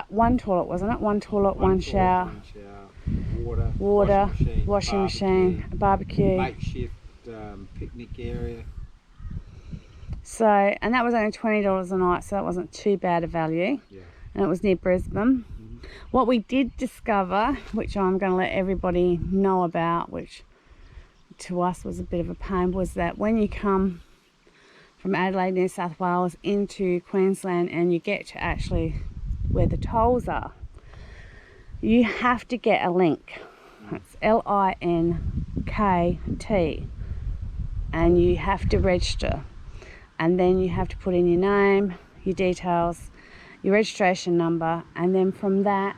One toilet, wasn't it? One toilet, one shower. Water, washing machine, barbecue. Makeshift picnic area. So, and that was only $20 a night, so that wasn't too bad a value. Yeah. And it was near Brisbane. What we did discover, which I'm going to let everybody know about, which to us was a bit of a pain, was that when you come from Adelaide, New South Wales, into Queensland and you get to actually where the tolls are, you have to get a link. It's LINKT, and you have to register, and then you have to put in your name, your details, your registration number, and then from that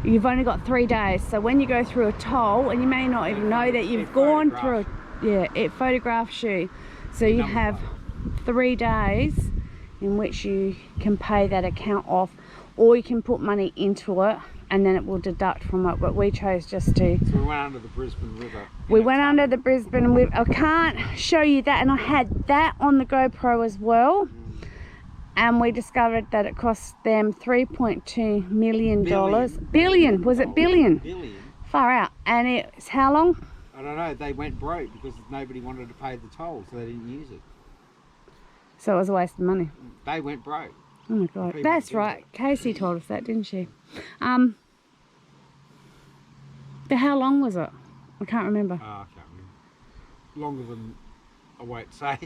you've only got 3 days. So when you go through a toll, and you may not even know that you've gone through it photographs you, so you have 3 days in which you can pay that account off, or you can put money into it and then it will deduct from it. But we chose just to. So we went under the Brisbane River. We went under the Brisbane River. I can't show you that, and I had that on the GoPro as well. And we discovered that it cost them $3.2 million. Billion. Was it billion? Billion. Far out. And it's how long? I don't know. They went broke because nobody wanted to pay the toll, so they didn't use it. So it was a waste of money. They went broke. Oh my God. That's right. Casey told us that, didn't she? But how long was it? I can't remember. I can't remember. Longer than I won't say,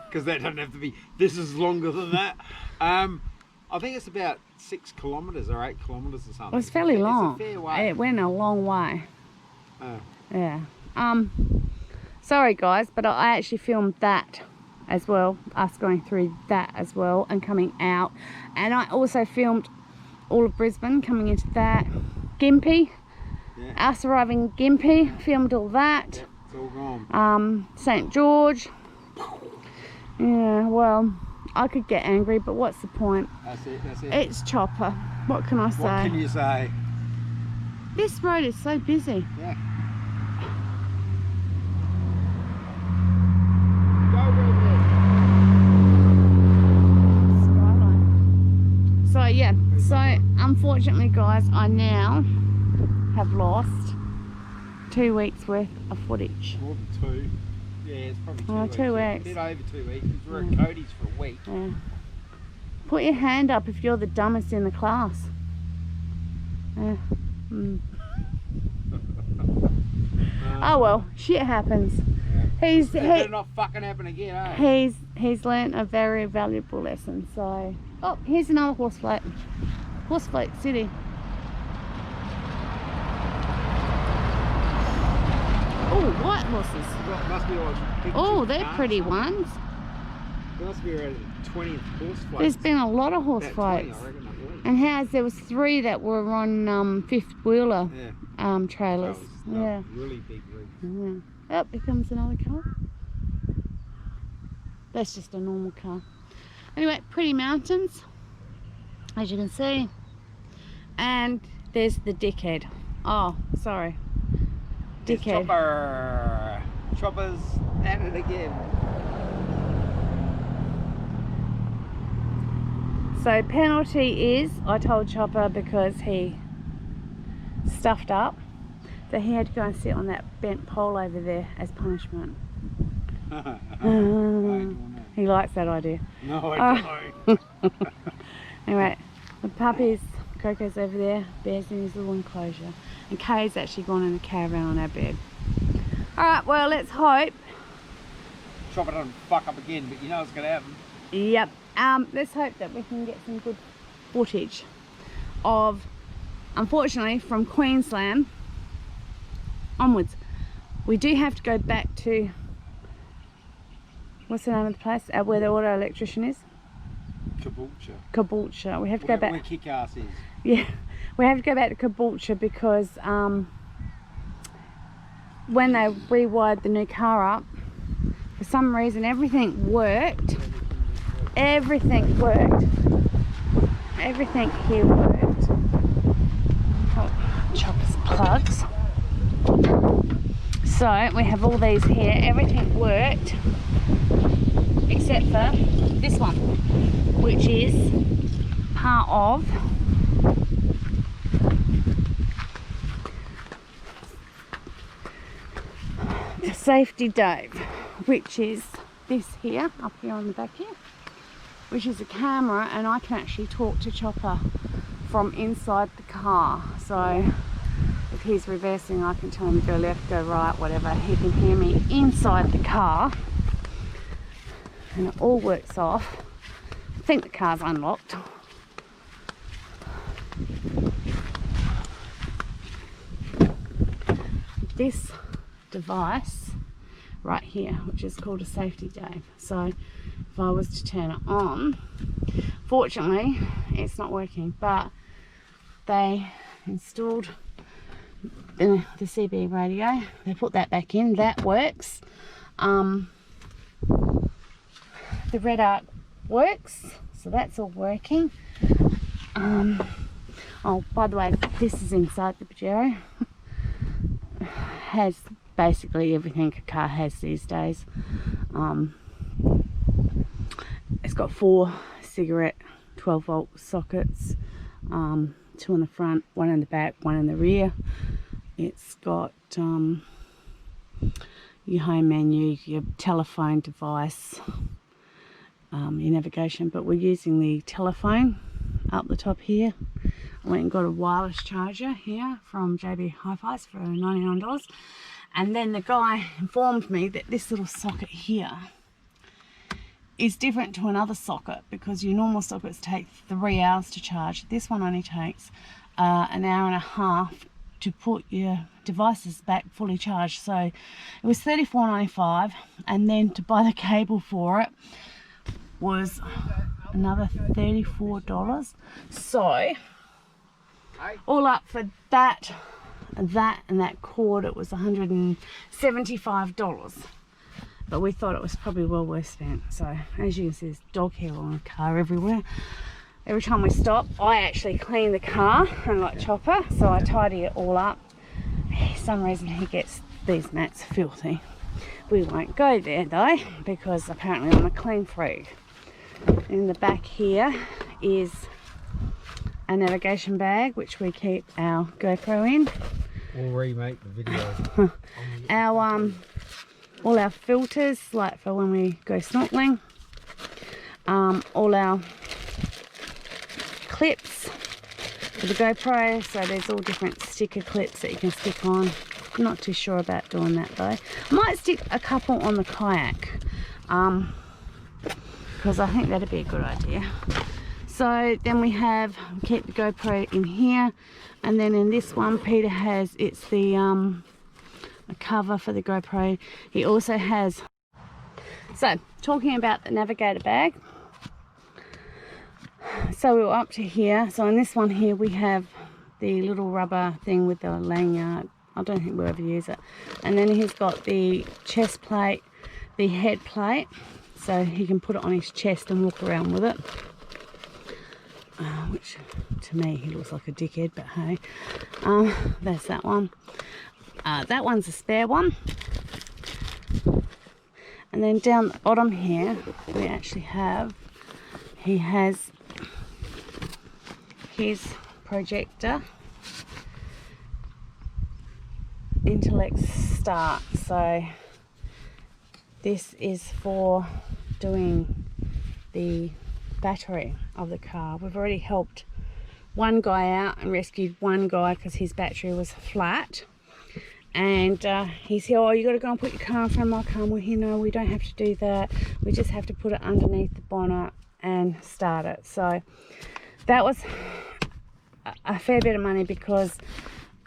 because that doesn't have to be. This is longer than that. I think it's about 6 kilometres or 8 kilometres or something. Well, it's fairly long. It's a fair way. It went a long way. Oh. Yeah. Sorry guys, but I actually filmed that as well, us going through that as well and coming out, and I also filmed all of Brisbane coming into that. Gympie, us arriving in Gympie, filmed all that. Yep, it's all gone. St. George. Yeah, well, I could get angry, but what's the point? That's it. It's Chopper. What can I say? What can you say? This road is so busy. Yeah. So yeah, so unfortunately guys, I now have lost 2 weeks worth of footage. More than 2. Yeah, it's probably 2 weeks. 2 weeks. A bit over 2 weeks. We were at Cody's for a week. Yeah. Put your hand up if you're the dumbest in the class. Oh well, shit happens. Yeah. Better not fucking happen again, eh? He's learnt a very valuable lesson. So, oh, here's another horse float. Horse float city. Oh, white horses. Must be like oh, they're pretty ones. There must be around 20 horse floats. There's been a lot of horse floats. And there was 3 that were on fifth wheeler trailers. Yeah. Really big rigs. Yeah. Oh, here comes another car. That's just a normal car. Anyway, pretty mountains, as you can see. And there's the dickhead. Oh, sorry. Dickhead. Chopper. Chopper's at it again. So penalty is, I told Chopper because he stuffed up, that he had to go and sit on that bent pole over there as punishment. He likes that idea. No, I don't. Anyway, the puppies, Coco's over there, Bear's in his little enclosure, and Kay's actually gone in a caravan on our bed. Alright, well, let's hope. Chopper doesn't fuck up again, but you know what's going to happen. Yep. Let's hope that we can get some good footage of, unfortunately, from Queensland onwards. We do have to go back to, what's the name of the place? Where the auto electrician is? Caboolture. We have to go back. Where Kick-Ass is. Yeah, we have to go back to Caboolture because when they rewired the new car up, for some reason everything worked. Everything worked. Everything here worked. Oh, Chopper's plugs. So we have all these here. Everything worked except for this one, which is part of the safety dive, which is this here, up here on the back here, which is a camera, and I can actually talk to Chopper from inside the car. So if he's reversing, I can tell him go left, go right, whatever. He can hear me inside the car, and it all works off. I think the car's unlocked. This device right here, which is called a safety dive. So if I was to turn it on, fortunately it's not working, but they installed the CB radio. They put that back in, that works. The red arc works, so that's all working. Oh, by the way, this is inside the Pajero. Has basically everything a car has these days. It's got 4 cigarette 12-volt sockets, 2 on the front, 1 in the back, 1 in the rear. It's got your home menu, your telephone device, your navigation, but we're using the telephone up the top here. I went and got a wireless charger here from JB Hi-Fi's for $99, and then the guy informed me that this little socket here is different to another socket, because your normal sockets take 3 hours to charge. This one only takes an hour and a half to put your devices back fully charged. So it was $34.95, and then to buy the cable for it was another $34. So all up for that and that cord, it was $175. But we thought it was probably well worth spent. So as you can see, there's dog hair on the car everywhere. Every time we stop, I actually clean the car, unlike Chopper, so I tidy it all up. For some reason he gets these mats filthy. We won't go there though, because apparently I'm a clean freak. In the back here is a navigation bag, which we keep our GoPro in. We'll remake the video. Our all our filters, like for when we go snorkeling. All our clips for the GoPro, so there's all different sticker clips that you can stick on. I'm not too sure about doing that though. I might stick a couple on the kayak, because I think that'd be a good idea. So then we keep the GoPro in here, and then in this one Peter has, it's the a cover for the GoPro. He also has, so talking about the navigator bag, so we were up to here. So in this one here we have the little rubber thing with the lanyard. I don't think we'll ever use it. And then he's got the chest plate, the head plate, so he can put it on his chest and walk around with it. Which to me he looks like a dickhead, but hey, that's that one. That one's a spare one. And then down the bottom here we actually have, he has his projector, Intellect Start. So this is for doing the battery of the car. We've already helped one guy out and rescued one guy because his battery was flat, and he said, oh, you got to go and put your car in front of my car. Well, you know, we don't have to do that, we just have to put it underneath the bonnet and start it. So that was a fair bit of money, because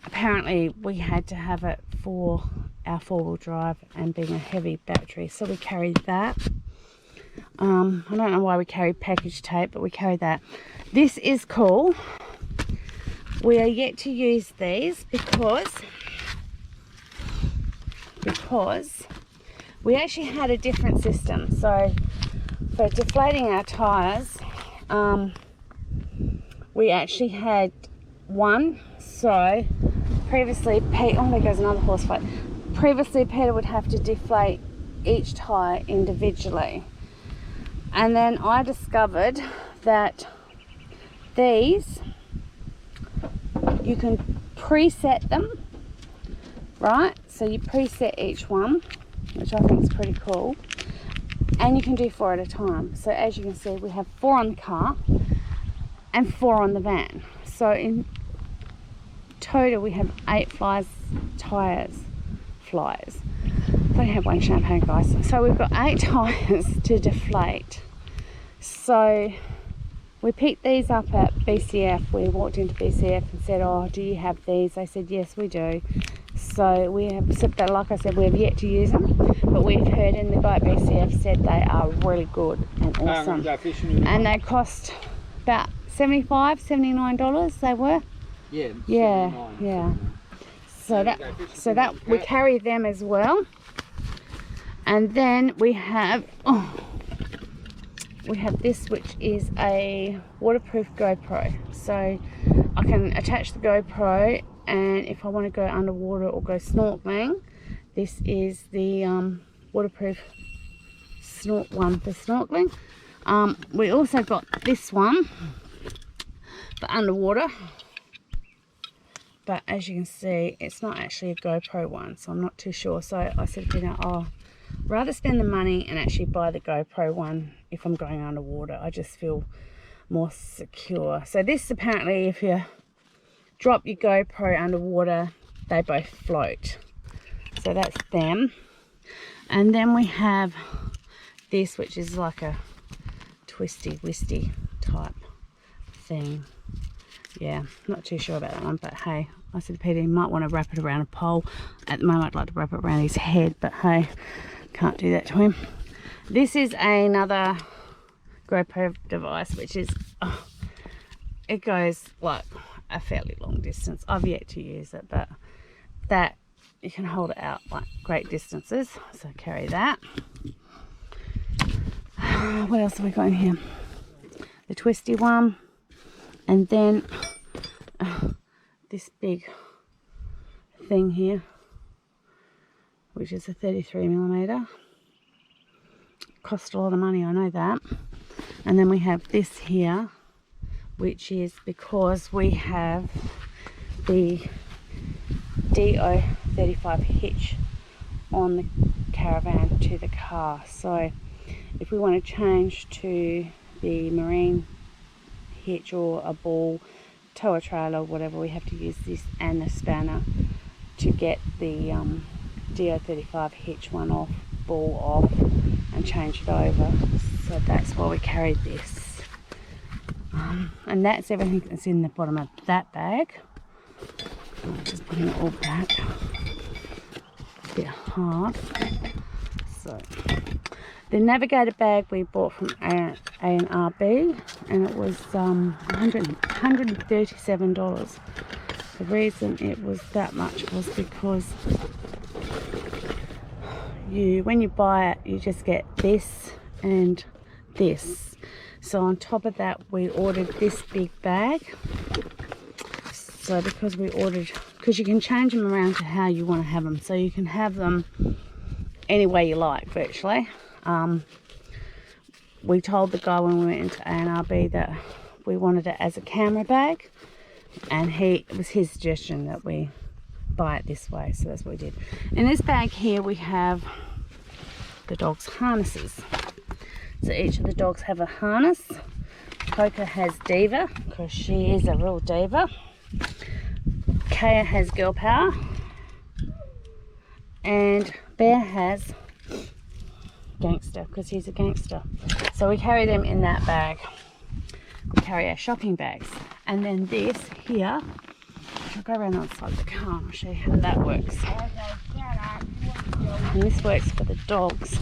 apparently we had to have it for our 4-wheel drive and being a heavy battery, so we carried that. I don't know why we carried package tape, but we carried that. This is cool. We are yet to use these because we actually had a different system. So for deflating our tires, we actually had one. So previously, oh, there goes another horse fight. Previously, Peter would have to deflate each tire individually. And then I discovered that these, you can preset them, right? So you preset each one, which I think is pretty cool. And you can do 4 at a time. So as you can see, we have 4 on the car and 4 on the van. So in total, we have 8 tires. I don't have one champagne, guys. So we've got 8 tires to deflate. So we picked these up at BCF. We walked into BCF and said, oh, do you have these? They said, yes, we do. So we have, but like I said, we have yet to use them. But we've heard, and the guy at BCF said they are really good and awesome. And they cost about $75, $79 they were. Yeah. Yeah, 79, yeah. So that we carry them as well. And then we have this, which is a waterproof GoPro. So I can attach the GoPro, and if I want to go underwater or go snorkeling, this is the waterproof one for snorkeling. We also got this one for underwater. But as you can see, it's not actually a GoPro one, so I'm not too sure. So I said to dinner, oh, rather spend the money and actually buy the GoPro one if I'm going underwater. I just feel more secure. So this, apparently, if you drop your GoPro underwater, they both float. So that's them. And then we have this, which is like a twisty type thing. Yeah, not too sure about that one, but hey, I said to Peter, he might want to wrap it around a pole. At the moment, I'd like to wrap it around his head, but hey, can't do that to him. This is another GoPro device, which is, it goes like a fairly long distance. I've yet to use it, but that, you can hold it out like great distances, so carry that. What else have we got in here? The twisty one. And then this big thing here, which is a 33mm. Cost a lot of money, I know that. And then we have this here, which is because we have the DO35 hitch on the caravan to the car. So if we want to change to the marine hitch or a ball, tow a trailer, whatever, we have to use this and the spanner to get the DO35 hitch one off, ball off, and change it over. So that's why we carried this. And that's everything that's in the bottom of that bag. I'm just putting it all back. A bit hard. So the navigator bag we bought from A&RB, and it was $137. The reason it was that much was because when you buy it, you just get this and this. So on top of that, we ordered this big bag. So because you can change them around to how you want to have them. So you can have them any way you like, virtually. We told the guy when we went into A&RB that we wanted it as a camera bag, and it was his suggestion that we buy it this way, so that's what we did. In this bag here we have the dogs' harnesses. So each of the dogs have a harness. Coco has Diva, because she is a real diva. Kaya has Girl Power, and Bear has Gangster, because he's a gangster. So we carry them in that bag. We carry our shopping bags. And then this here, I'll go around the other side of the car and I'll show you how that works. And this works for the dogs.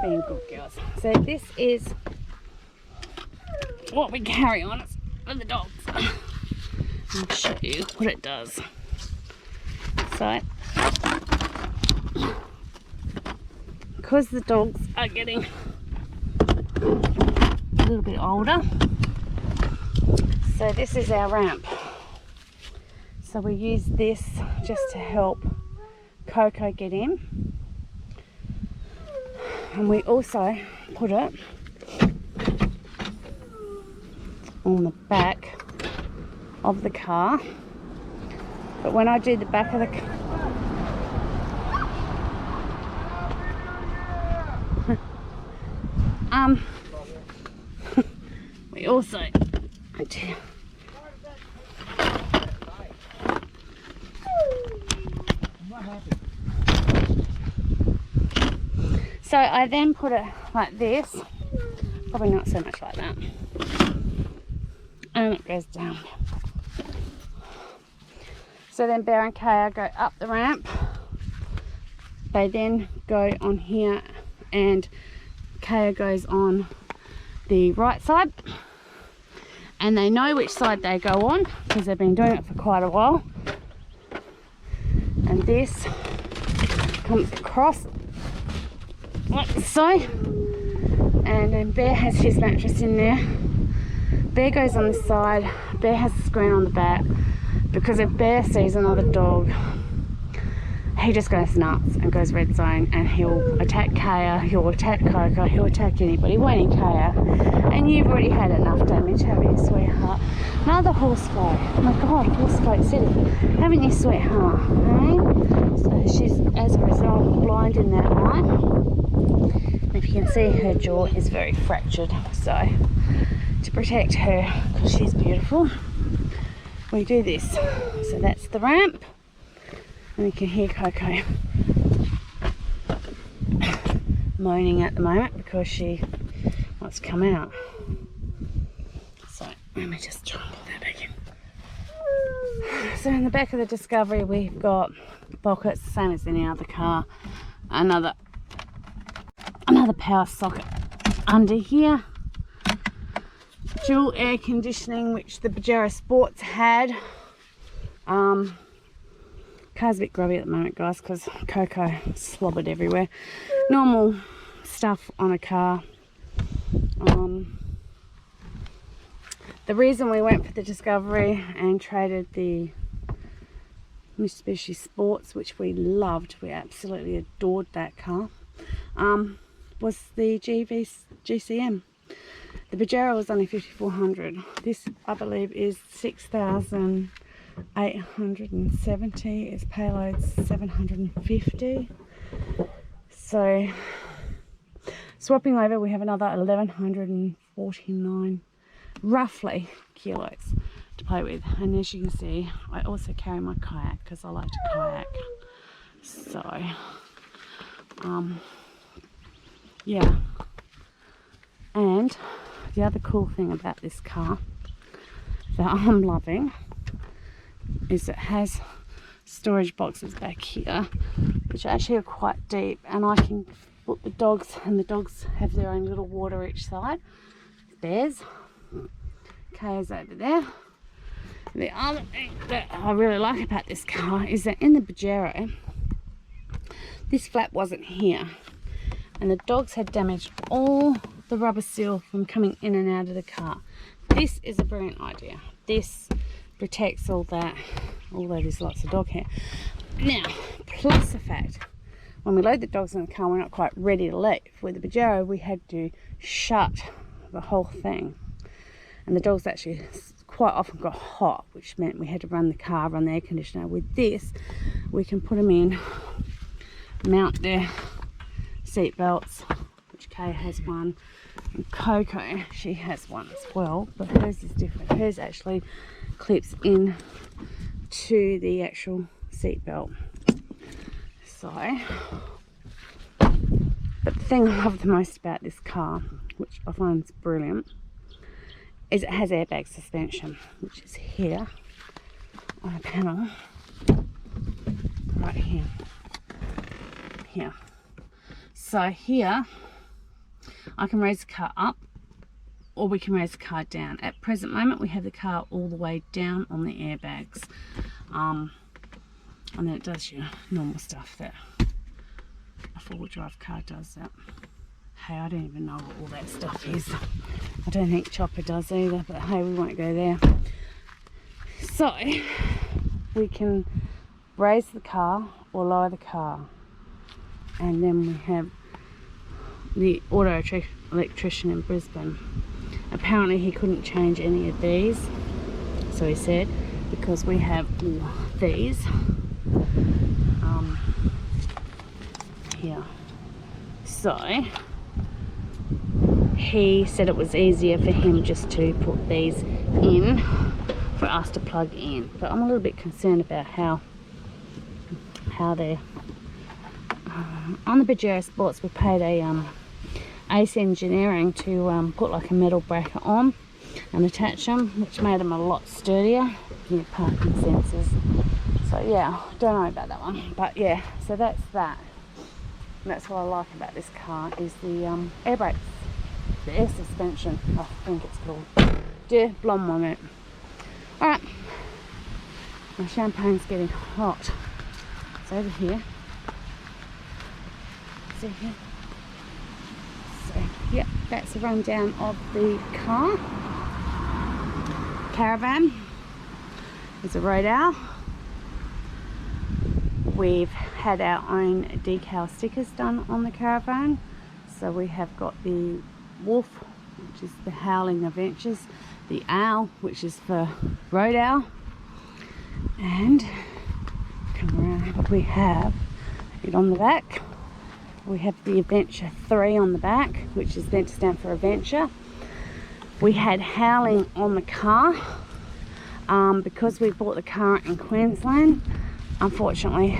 Being good girls. So this is what we carry on it for the dogs. I'll show you what it does. So, because the dogs are getting a little bit older, so this is our ramp. So we use this just to help Coco get in. And we also put it on the back of the car. But when I do the back of the car, we also do. So I then put it like this, probably not so much like that, and it goes down. So then Bear and Kaya go up the ramp. They then go on here, and Kaya goes on the right side, and they know which side they go on because they've been doing it for quite a while. And this comes across like so, and then Bear has his mattress in there. Bear goes on this side. Bear has the screen on the back, because if Bear sees another dog, he just goes nuts and goes red zone, and he'll attack Kaya, he'll attack Coco, he'll attack anybody, won't he, Kaya? And you've already had enough damage, haven't you, sweetheart? Another horse fight. Oh my god, horse fight city. Haven't you, sweetheart? Okay? So she's, as a result, blind in that eye. If you can see, her jaw is very fractured. So to protect her, because she's beautiful, we do this. So that's the ramp. And you can hear Coco moaning at the moment because she wants to come out. So let me just try and put that back in. So in the back of the Discovery, we've got pockets, same as any other car. Another power socket under here. Dual air conditioning, which the Pajero Sports had. Car's a bit grubby at the moment, guys, because Coco slobbered everywhere. Normal stuff on a car. The reason we went for the Discovery and traded the Mitsubishi Sports, which we loved, we absolutely adored that car, was the GCM. The Pajero was only 5,400. This, I believe, is 6,870. Its payload's 750. So swapping over, we have another 1,149 roughly kilos to play with. And as you can see, I also carry my kayak because I like to kayak. So yeah. And the other cool thing about this car that I'm loving is it has storage boxes back here, which actually are quite deep, and I can put the dogs, and the dogs have their own little water each side. Bears, Kaya's over there. The other thing that I really like about this car is that in the Pajero, this flap wasn't here, and the dogs had damaged all the rubber seal from coming in and out of the car. This is a brilliant idea. This protects all that, although there's lots of dog hair. Now, plus the fact, when we load the dogs in the car, we're not quite ready to leave. With the Pajero, we had to shut the whole thing, and the dogs actually quite often got hot, which meant we had to run the car, run the air conditioner. With this, we can put them in, mount their seat belts, which Kay has one, and Coco, she has one as well, but hers is different. Hers actually clips in to the actual seat belt. So, but the thing I love the most about this car, which I find is brilliant, is it has airbag suspension, which is here on a panel right here. So here I can raise the car up, or we can raise the car down. At present moment, we have the car all the way down on the airbags, and then it does your normal stuff that a four-wheel drive car does. That, hey, I don't even know what all that stuff is. I don't think Chopper does either, but hey, we won't go there. So we can raise the car or lower the car, and then we have the auto electrician in Brisbane. Apparently he couldn't change any of these, so he said, because we have all these here. So he said it was easier for him just to put these in for us to plug in, but I'm a little bit concerned about how they're on the Pajero Sports. We paid a Ace Engineering to put like a metal bracket on and attach them, which made them a lot sturdier. Yeah, parking sensors. So yeah, don't know about that one, but yeah, so that's that. And that's what I like about this car, is the air brakes, the air suspension, I think it's called. Yeah, blonde on it. Alright, my champagne's getting hot. It's over here. See here? So, yep, that's a rundown of the car. Caravan. There's a road owl. We've had our own decal stickers done on the caravan. So we have got the wolf, which is the Howling Adventures, the owl, which is for road owl, and come around, we have it on the back. We have the Adventure 3 on the back, which is meant to stand for adventure. We had howling on the car because we bought the car in Queensland. Unfortunately,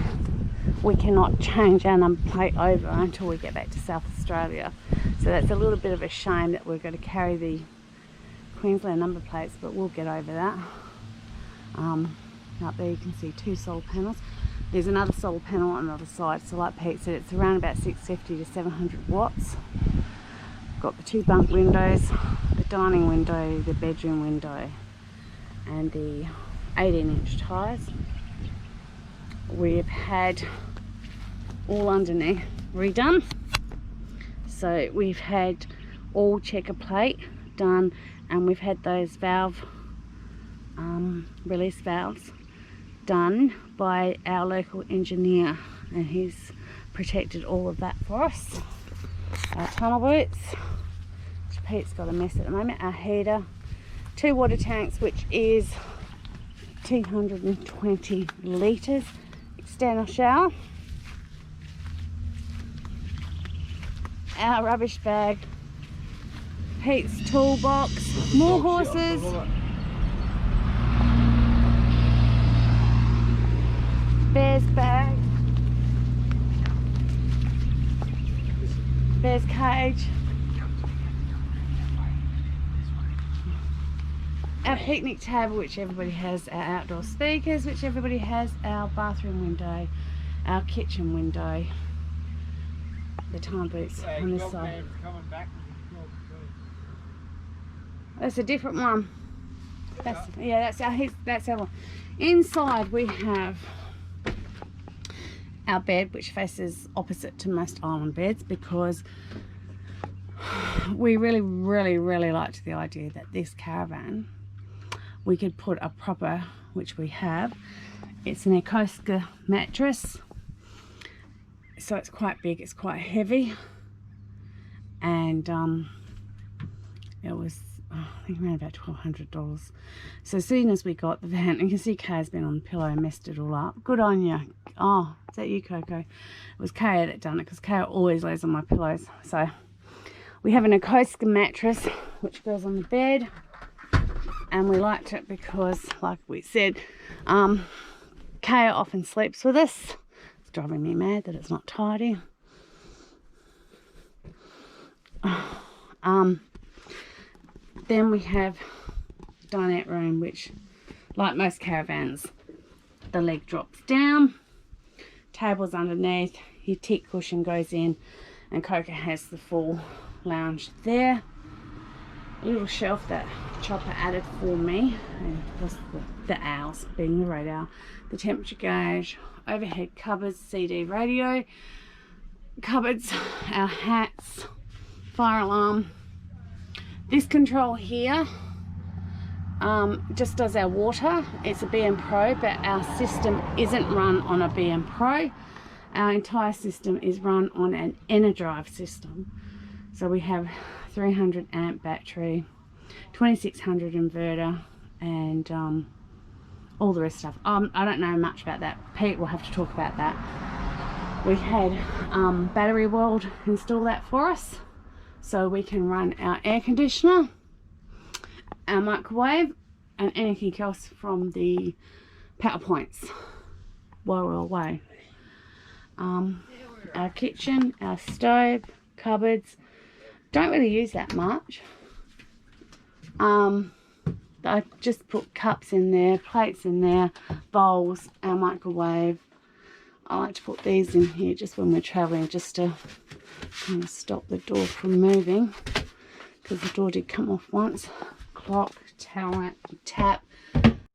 we cannot change our number plate over until we get back to South Australia. So that's a little bit of a shame that we're going to carry the Queensland number plates, but we'll get over that. Up there you can see 2 solar panels. There's another solar panel on the other side. So like Pete said, it's around about 650 to 700 watts. Got the 2 bunk windows, the dining window, the bedroom window, and the 18-inch tyres. We've had all underneath redone. So we've had all checker plate done, and we've had those valve release valves done by our local engineer, and he's protected all of that for us. Our tunnel boots, which Pete's got a mess at the moment. Our heater, 2 water tanks, which is 220 litres. External shower, our rubbish bag, Pete's toolbox, more horses, Bear's bag, Bear's cage, our picnic table, which everybody has, our outdoor speakers, which everybody has, our bathroom window, our kitchen window, the time boots on this side. That's a different one. That's our one. Inside we have our bed, which faces opposite to most island beds, because we really liked the idea that this caravan, we could put a proper, which we have, it's an Ecoska mattress, so it's quite big, it's quite heavy, and it was I think around about $1,200. So as soon as we got the van, you can see Kay's been on the pillow and messed it all up. Good on you. Oh, is that you, Coco? It was Kay that done it, because Kay always lays on my pillows. So we have an Ecoska mattress which goes on the bed, and we liked it because, like we said, Kay often sleeps with us. It's driving me mad that it's not tidy. Then we have dinette room, which, like most caravans, the leg drops down, table's underneath, your tick cushion goes in, and Coco has the full lounge there. A little shelf that Chopper added for me, and was the owls, being the road owl, the temperature gauge, overhead cupboards, CD radio, cupboards, our hats, fire alarm. This control here just does our water. It's a BM Pro, but our system isn't run on a BM Pro. Our entire system is run on an Energive system. So we have 300 amp battery, 2600 inverter, and all the rest stuff. I don't know much about that. Pete will have to talk about that. We had Battery World install that for us, so we can run our air conditioner, our microwave, and anything else from the power points while we're away. Our kitchen, our stove, cupboards, don't really use that much. I just put cups in there, plates in there, bowls, our microwave. I like to put these in here just when we're traveling, just to kind of stop the door from moving, because the door did come off once. Clock, tap,